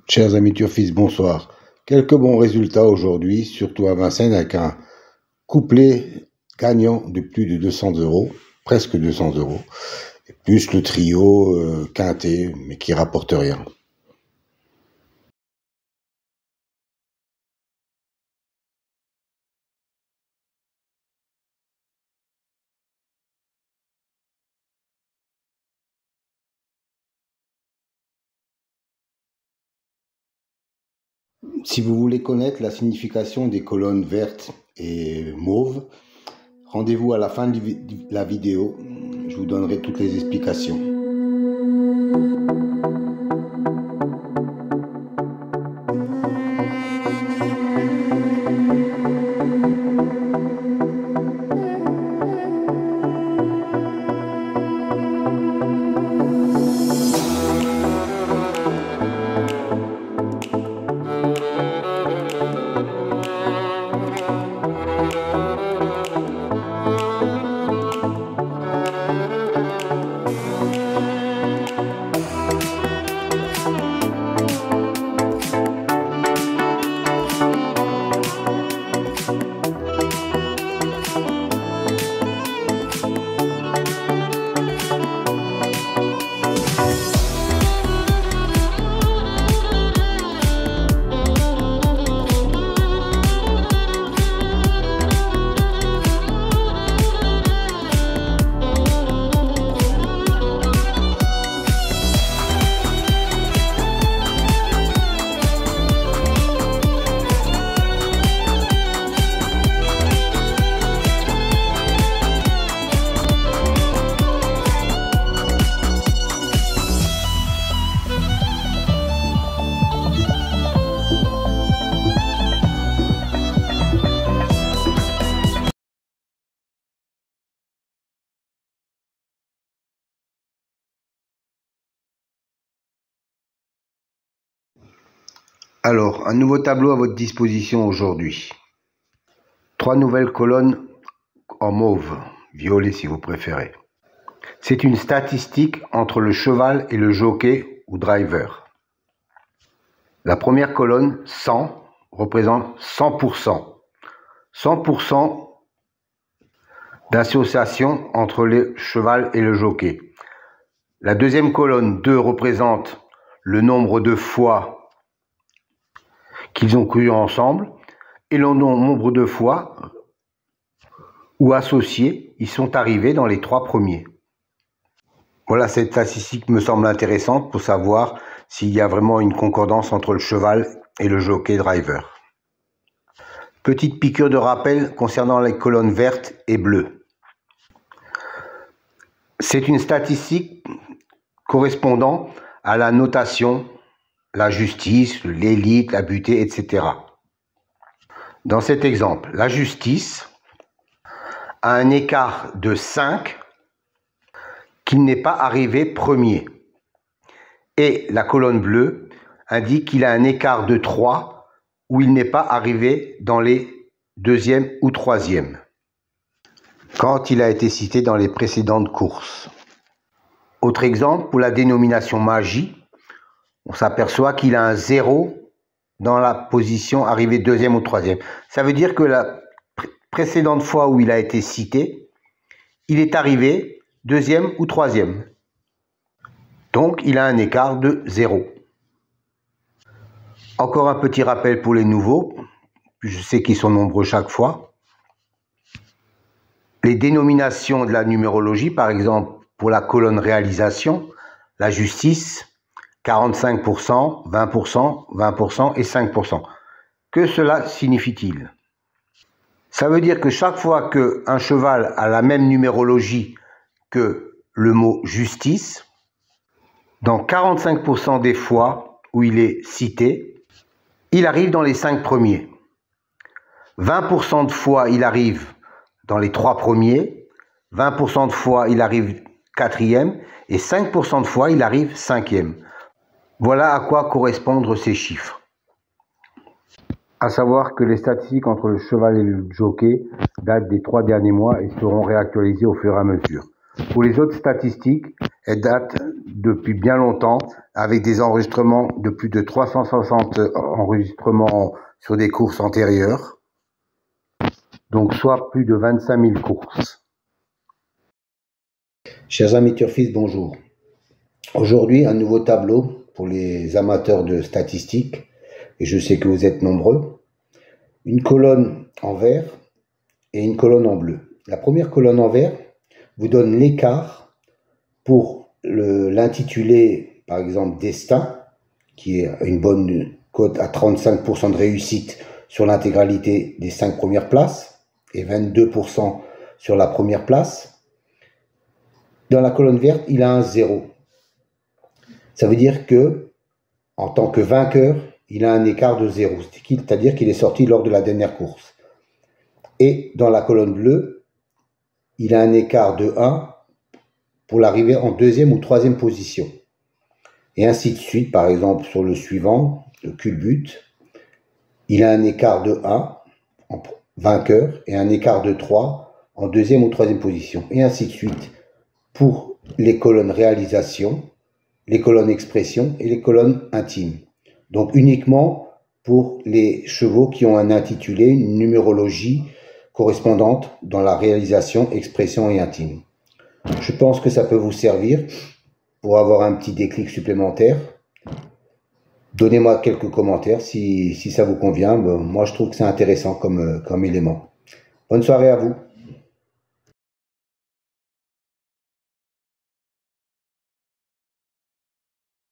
Chers amis turfistes, bonsoir. Quelques bons résultats aujourd'hui, surtout à Vincennes, avec un couplet gagnant de plus de 200 €, presque 200 €, et plus le trio quintet, mais qui rapporte rien. Si vous voulez connaître la signification des colonnes vertes et mauves, rendez-vous à la fin de la vidéo, je vous donnerai toutes les explications. Alors, un nouveau tableau à votre disposition aujourd'hui. 3 nouvelles colonnes en mauve, violet si vous préférez. C'est une statistique entre le cheval et le jockey ou driver. La première colonne, 100, représente 100%. 100% d'association entre le cheval et le jockey. La deuxième colonne, 2, représente le nombre de fois qu'ils ont couru ensemble et le nombre de fois où associés ils sont arrivés dans les 3 premiers. Voilà, cette statistique me semble intéressante pour savoir s'il y a vraiment une concordance entre le cheval et le jockey driver. Petite piqûre de rappel concernant les colonnes vertes et bleues. C'est une statistique correspondant à la notation, la justice, l'élite, la butée, etc. Dans cet exemple, la justice a un écart de 5 qu'il n'est pas arrivé premier. Et la colonne bleue indique qu'il a un écart de 3 où il n'est pas arrivé dans les 2e ou 3e, quand il a été cité dans les précédentes courses. Autre exemple, pour la dénomination magie, on s'aperçoit qu'il a un 0 dans la position arrivée 2e ou 3e. Ça veut dire que la précédente fois où il a été cité, il est arrivé 2e ou 3e. Donc, il a un écart de 0. Encore un petit rappel pour les nouveaux. Je sais qu'ils sont nombreux chaque fois. Les dénominations de la numérologie, par exemple, pour la colonne réalisation, la justice, 45%, 20%, 20% et 5%. Que cela signifie-t-il? Ça veut dire que chaque fois qu'un cheval a la même numérologie que le mot justice, dans 45% des fois où il est cité, il arrive dans les 5 premiers. 20% de fois, il arrive dans les 3 premiers, 20% de fois, il arrive 4e et 5% de fois, il arrive 5e. Voilà à quoi correspondent ces chiffres. À savoir que les statistiques entre le cheval et le jockey datent des 3 derniers mois et seront réactualisées au fur et à mesure. Pour les autres statistiques, Elle date depuis bien longtemps, avec des enregistrements de plus de 360 enregistrements sur des courses antérieures, donc soit plus de 25 000 courses. Chers amis turfistes, bonjour. Aujourd'hui, un nouveau tableau pour les amateurs de statistiques, et je sais que vous êtes nombreux. Une colonne en vert et une colonne en bleu. La première colonne en vert vous donne l'écart pour l'intitulé, par exemple, Destin, qui est une bonne cote à 35% de réussite sur l'intégralité des 5 premières places et 22% sur la première place. Dans la colonne verte, il a un 0. Ça veut dire que, en tant que vainqueur, il a un écart de 0, c'est-à-dire qu'il est sorti lors de la dernière course. Et dans la colonne bleue, il a un écart de 1 pour l'arrivée en deuxième ou troisième position. Et ainsi de suite, par exemple, sur le suivant, le culbute, il a un écart de 1 en vainqueur et un écart de 3 en deuxième ou troisième position. Et ainsi de suite pour les colonnes réalisation, les colonnes expression et les colonnes intimes. Donc uniquement pour les chevaux qui ont un intitulé, une numérologie correspondante dans la réalisation, expression et intime. Je pense que ça peut vous servir pour avoir un petit déclic supplémentaire. Donnez-moi quelques commentaires si ça vous convient. Moi, je trouve que c'est intéressant comme élément. Bonne soirée à vous.